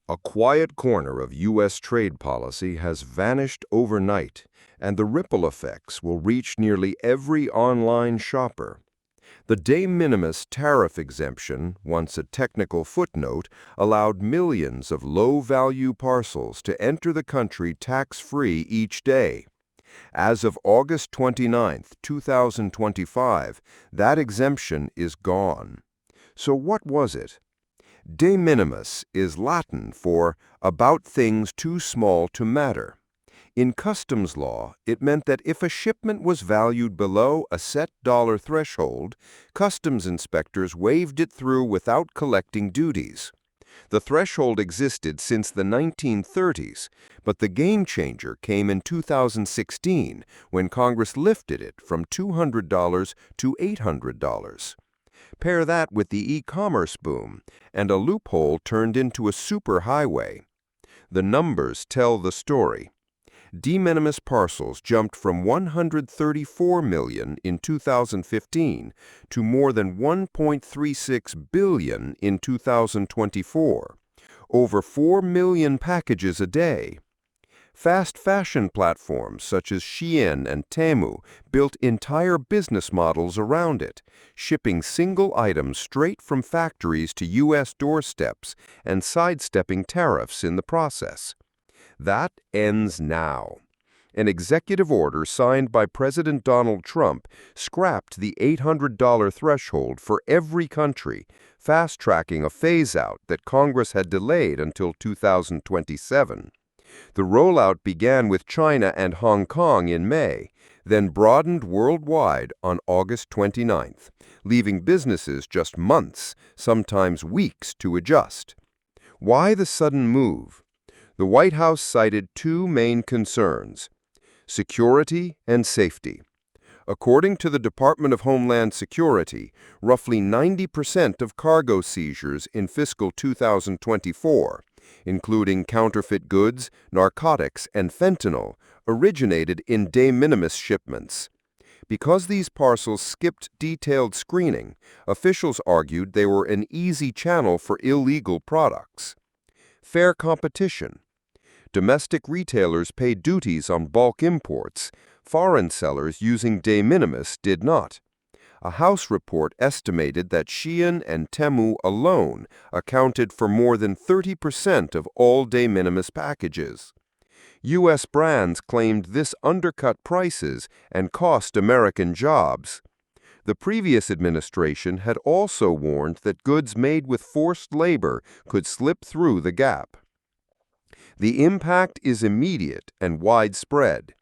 A quiet corner of U.S. trade policy has vanished overnight, and the ripple effects will reach nearly every online shopper. The de minimis tariff exemption, once a technical footnote, allowed millions of low-value parcels to enter the country tax-free each day. As of August 29, 2025, that exemption is gone. So what was it? De minimis is Latin for about things too small to matter. In customs law, it meant that if a shipment was valued below a set dollar threshold, customs inspectors waved it through without collecting duties. The threshold existed since the 1930s, but the game changer came in 2016 when Congress lifted it from $200 to $800. Pair that with the e-commerce boom, and a loophole turned into a superhighway. The numbers tell the story. De minimis parcels jumped from 134 million in 2015 to more than 1.36 billion in 2024, over 4 million packages a day. Fast fashion platforms such as Shein and Temu built entire business models around it, shipping single items straight from factories to U.S. doorsteps and sidestepping tariffs in the process. That ends now. An executive order signed by President Donald Trump scrapped the $800 threshold for every country, fast-tracking a phase-out that Congress had delayed until 2027. The rollout began with China and Hong Kong in May, then broadened worldwide on August 29th, leaving businesses just months, sometimes weeks, to adjust. Why the sudden move? The White House cited two main concerns: security and safety. According to the Department of Homeland Security, roughly 90% of cargo seizures in fiscal 2024, including counterfeit goods, narcotics, and fentanyl, originated in de minimis shipments. Because these parcels skipped detailed screening, officials argued they were an easy channel for illegal products. Fair competition. Domestic retailers paid duties on bulk imports. Foreign sellers using de minimis did not. A House report estimated that Shein and Temu alone accounted for more than 30% of all de minimis packages. U.S. brands claimed this undercut prices and cost American jobs. The previous administration had also warned that goods made with forced labor could slip through the gap. The impact is immediate and widespread.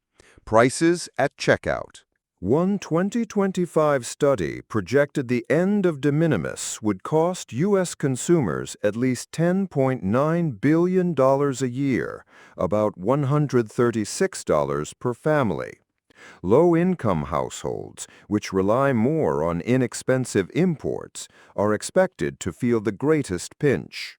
Prices at checkout. One 2025 study projected the end of de minimis would cost U.S. consumers at least $10.9 billion a year, about $136 per family. Low-income households, which rely more on inexpensive imports, are expected to feel the greatest pinch.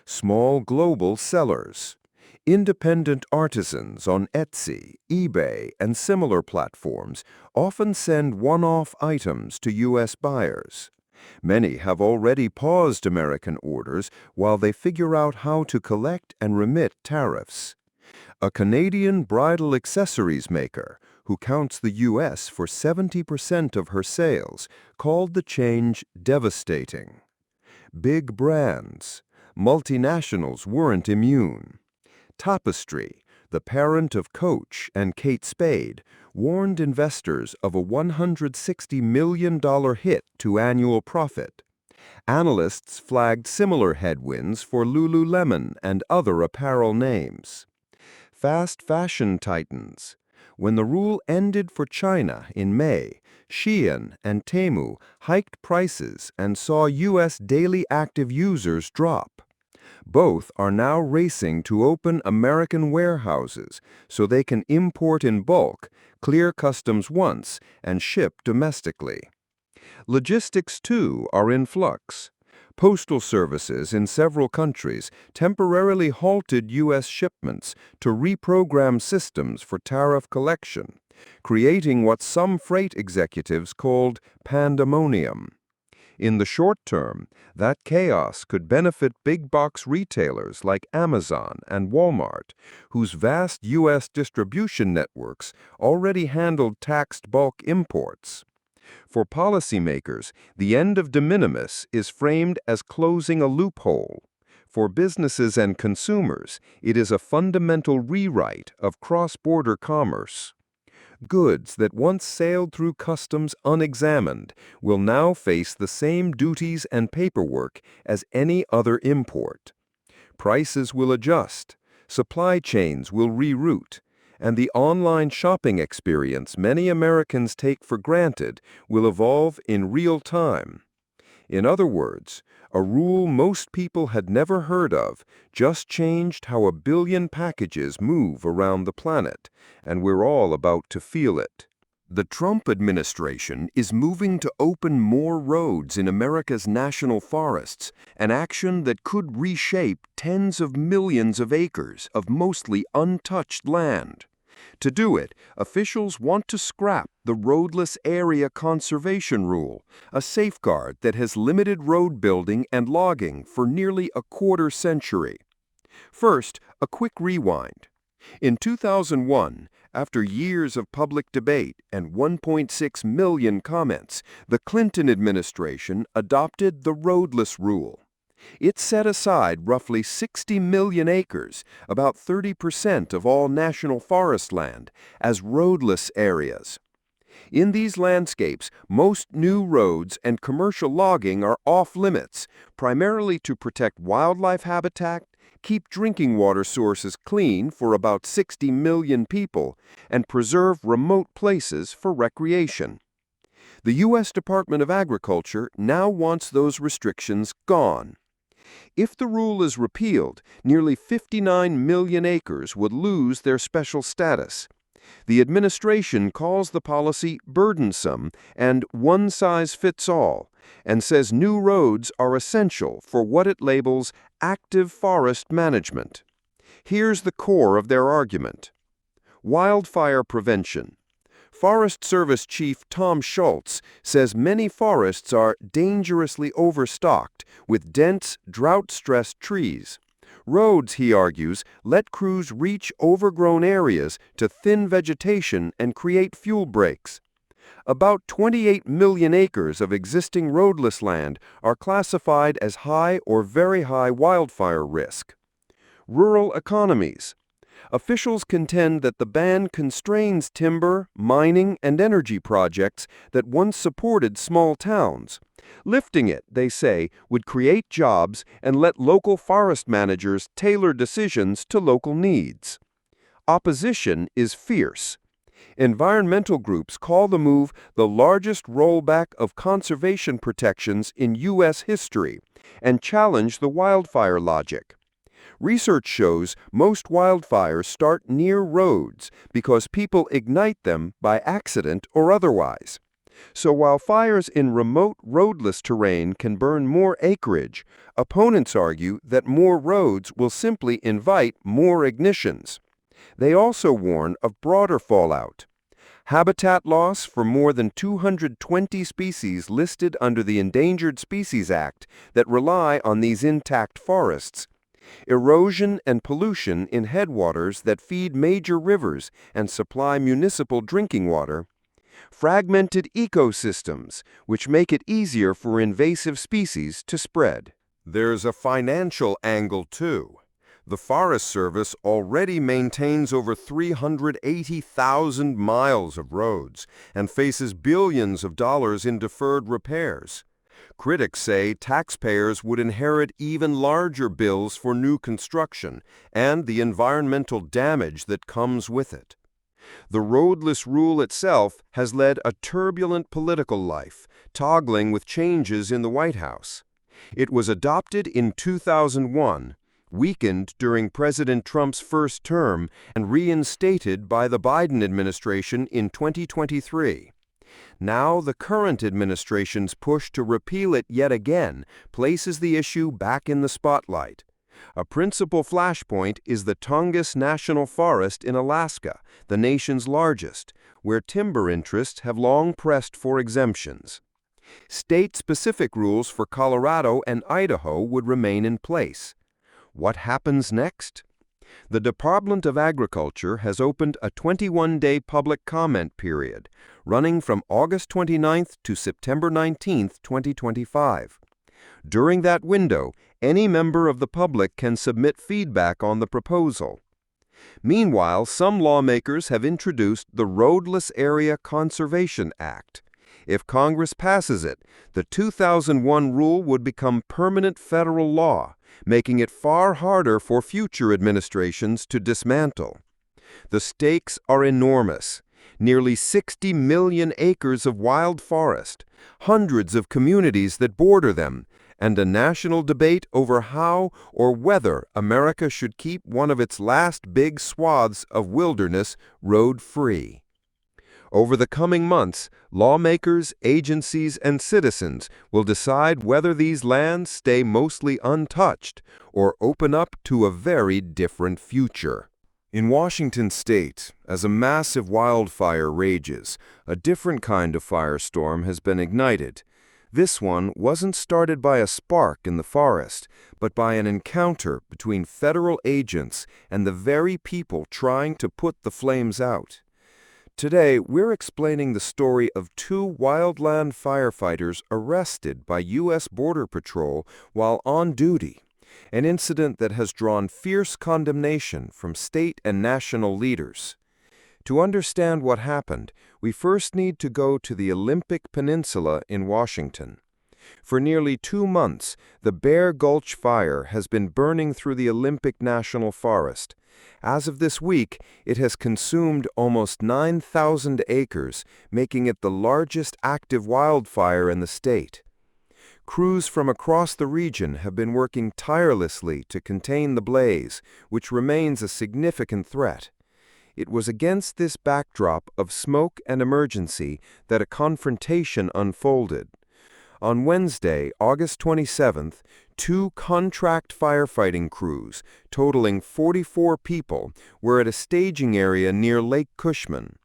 Small global sellers. Independent artisans on Etsy, eBay, and similar platforms often send one-off items to U.S. buyers. Many have already paused American orders while they figure out how to collect and remit tariffs. A Canadian bridal accessories maker, who counts the U.S. for 70% of her sales, called the change devastating. Big brands. Multinationals weren't immune. Tapestry, the parent of Coach and Kate Spade, warned investors of a $160 million hit to annual profit. Analysts flagged similar headwinds for Lululemon and other apparel names. Fast fashion titans. When the rule ended for China in May, Shein and Temu hiked prices and saw U.S. daily active users drop. Both are now racing to open American warehouses so they can import in bulk, clear customs once, and ship domestically. Logistics, too, are in flux. Postal services in several countries temporarily halted U.S. shipments to reprogram systems for tariff collection, creating what some freight executives called pandemonium. In the short term, that chaos could benefit big-box retailers like Amazon and Walmart, whose vast U.S. distribution networks already handled taxed bulk imports. For policymakers, the end of de minimis is framed as closing a loophole. For businesses and consumers, it is a fundamental rewrite of cross-border commerce. Goods that once sailed through customs unexamined will now face the same duties and paperwork as any other import. Prices will adjust, supply chains will reroute, and the online shopping experience many Americans take for granted will evolve in real time. In other words, a rule most people had never heard of just changed how 1 billion packages move around the planet, and we're all about to feel it. The Trump administration is moving to open more roads in America's national forests, an action that could reshape tens of millions of acres of mostly untouched land. To do it, officials want to scrap the roadless area conservation rule, a safeguard that has limited road building and logging for nearly a quarter century. First, a quick rewind. In 2001, after years of public debate and 1.6 million comments, the Clinton administration adopted the roadless rule. It set aside roughly 60 million acres, about 30% of all national forest land, as roadless areas. In these landscapes, most new roads and commercial logging are off-limits, primarily to protect wildlife habitat, keep drinking water sources clean for about 60 million people, and preserve remote places for recreation. The U.S. Department of Agriculture now wants those restrictions gone. If the rule is repealed, nearly 59 million acres would lose their special status. The administration calls the policy burdensome and one-size-fits-all, and says new roads are essential for what it labels active forest management. Here's the core of their argument. Wildfire prevention. Forest Service Chief Tom Schultz says many forests are dangerously overstocked with dense, drought-stressed trees. Roads, he argues, let crews reach overgrown areas to thin vegetation and create fuel breaks. About 28 million acres of existing roadless land are classified as high or very high wildfire risk. Rural economies. Officials contend that the ban constrains timber, mining, and energy projects that once supported small towns. Lifting it, they say, would create jobs and let local forest managers tailor decisions to local needs. Opposition is fierce. Environmental groups call the move the largest rollback of conservation protections in U.S. history and challenge the wildfire logic. Research shows most wildfires start near roads because people ignite them by accident or otherwise. So while fires in remote roadless terrain can burn more acreage, opponents argue that more roads will simply invite more ignitions. They also warn of broader fallout. Habitat loss for more than 220 species listed under the Endangered Species Act that rely on these intact forests. Erosion and pollution in headwaters that feed major rivers and supply municipal drinking water. Fragmented ecosystems, which make it easier for invasive species to spread. There's a financial angle, too. The Forest Service already maintains over 380,000 miles of roads and faces billions of dollars in deferred repairs. Critics say taxpayers would inherit even larger bills for new construction and the environmental damage that comes with it. The roadless rule itself has led a turbulent political life, toggling with changes in the White House. It was adopted in 2001, weakened during President Trump's first term, and reinstated by the Biden administration in 2023. Now the current administration's push to repeal it yet again places the issue back in the spotlight. A principal flashpoint is the Tongass National Forest in Alaska, the nation's largest, where timber interests have long pressed for exemptions. State-specific rules for Colorado and Idaho would remain in place. What happens next? The Department of Agriculture has opened a 21-day public comment period, running from August 29 to September 19, 2025. During that window, any member of the public can submit feedback on the proposal. Meanwhile, some lawmakers have introduced the Roadless Area Conservation Act. If Congress passes it, the 2001 rule would become permanent federal law, making it far harder for future administrations to dismantle. The stakes are enormous. Nearly 60 million acres of wild forest, hundreds of communities that border them, and a national debate over how or whether America should keep one of its last big swaths of wilderness road-free. Over the coming months, lawmakers, agencies, and citizens will decide whether these lands stay mostly untouched or open up to a very different future. In Washington state, as a massive wildfire rages, a different kind of firestorm has been ignited. This one wasn't started by a spark in the forest, but by an encounter between federal agents and the very people trying to put the flames out. Today, we're explaining the story of two wildland firefighters arrested by U.S. Border Patrol while on duty, an incident that has drawn fierce condemnation from state and national leaders. To understand what happened, we first need to go to the Olympic Peninsula in Washington. For nearly 2 months, the Bear Gulch Fire has been burning through the Olympic National Forest. As of this week, it has consumed almost 9,000 acres, making it the largest active wildfire in the state. Crews from across the region have been working tirelessly to contain the blaze, which remains a significant threat. It was against this backdrop of smoke and emergency that a confrontation unfolded. On Wednesday, August 27th, 2 contract firefighting crews, totaling 44 people, were at a staging area near Lake Cushman.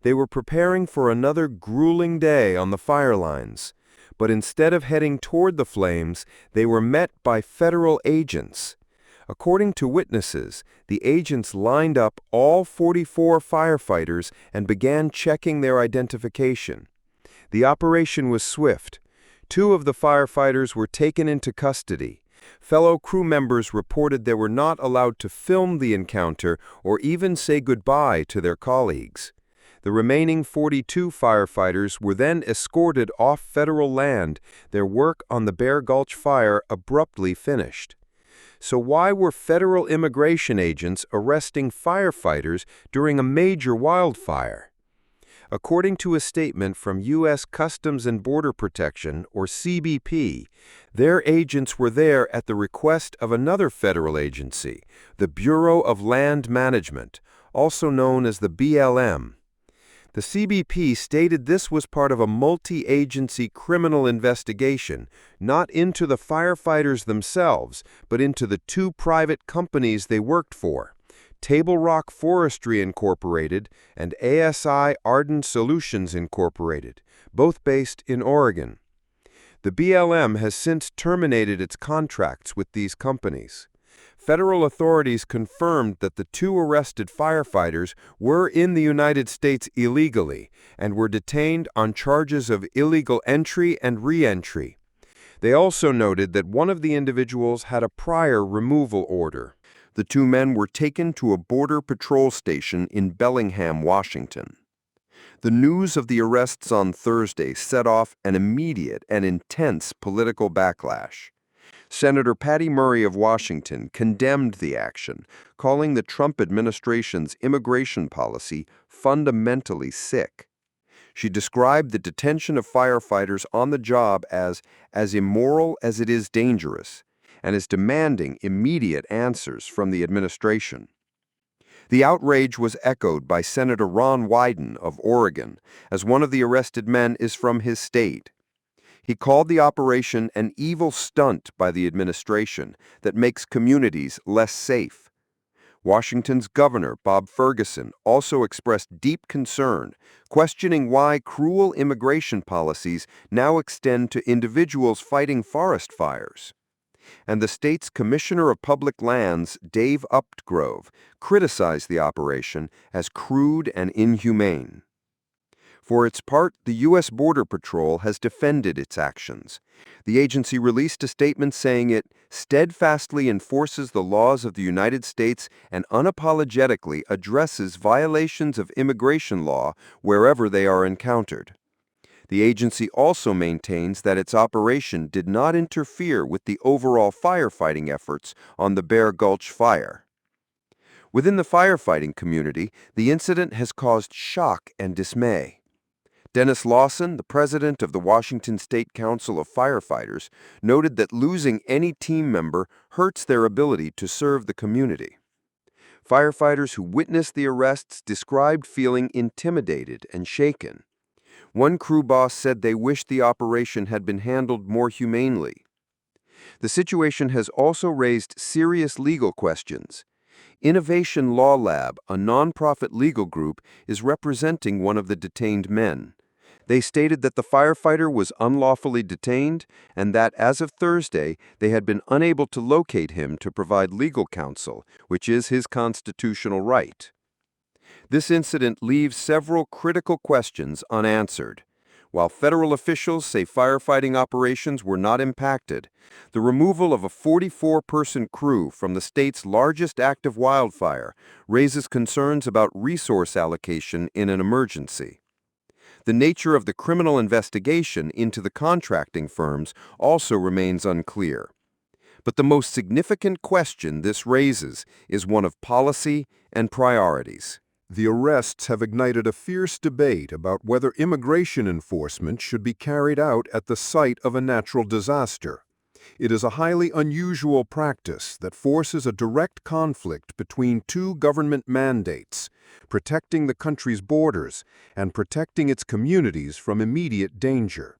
They were preparing for another grueling day on the fire lines. But instead of heading toward the flames, they were met by federal agents. According to witnesses, the agents lined up all 44 firefighters and began checking their identification. The operation was swift. 2 of the firefighters were taken into custody. Fellow crew members reported they were not allowed to film the encounter or even say goodbye to their colleagues. The remaining 42 firefighters were then escorted off federal land, their work on the Bear Gulch fire abruptly finished. So why were federal immigration agents arresting firefighters during a major wildfire? According to a statement from U.S. Customs and Border Protection, or CBP, their agents were there at the request of another federal agency, the Bureau of Land Management, also known as the BLM. The CBP stated this was part of a multi-agency criminal investigation, not into the firefighters themselves, but into the 2 private companies they worked for, Table Rock Forestry Incorporated and ASI Ardent Solutions Incorporated, both based in Oregon. The BLM has since terminated its contracts with these companies. Federal authorities confirmed that the 2 arrested firefighters were in the United States illegally and were detained on charges of illegal entry and re-entry. They also noted that one of the individuals had a prior removal order. The 2 men were taken to a Border Patrol station in Bellingham, Washington. The news of the arrests on Thursday set off an immediate and intense political backlash. Senator Patty Murray of Washington condemned the action, calling the Trump administration's immigration policy fundamentally sick. She described the detention of firefighters on the job as immoral as it is dangerous, and is demanding immediate answers from the administration. The outrage was echoed by Senator Ron Wyden of Oregon, as one of the arrested men is from his state. He called the operation an evil stunt by the administration that makes communities less safe. Washington's Governor, Bob Ferguson, also expressed deep concern, questioning why cruel immigration policies now extend to individuals fighting forest fires. And the state's Commissioner of Public Lands, Dave Upgrove, criticized the operation as crude and inhumane. For its part, the U.S. Border Patrol has defended its actions. The agency released a statement saying it steadfastly enforces the laws of the United States and unapologetically addresses violations of immigration law wherever they are encountered. The agency also maintains that its operation did not interfere with the overall firefighting efforts on the Bear Gulch fire. Within the firefighting community, the incident has caused shock and dismay. Dennis Lawson, the president of the Washington State Council of Firefighters, noted that losing any team member hurts their ability to serve the community. Firefighters who witnessed the arrests described feeling intimidated and shaken. One crew boss said they wished the operation had been handled more humanely. The situation has also raised serious legal questions. Innovation Law Lab, a nonprofit legal group, is representing one of the detained men. They stated that the firefighter was unlawfully detained and that, as of Thursday, they had been unable to locate him to provide legal counsel, which is his constitutional right. This incident leaves several critical questions unanswered. While federal officials say firefighting operations were not impacted, the removal of a 44-person crew from the state's largest active wildfire raises concerns about resource allocation in an emergency. The nature of the criminal investigation into the contracting firms also remains unclear. But the most significant question this raises is one of policy and priorities. The arrests have ignited a fierce debate about whether immigration enforcement should be carried out at the site of a natural disaster. It is a highly unusual practice that forces a direct conflict between two government mandates, protecting the country's borders and protecting its communities from immediate danger.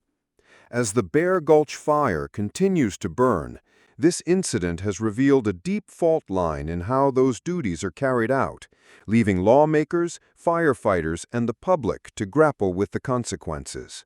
As the Bear Gulch fire continues to burn, this incident has revealed a deep fault line in how those duties are carried out, leaving lawmakers, firefighters, and the public to grapple with the consequences.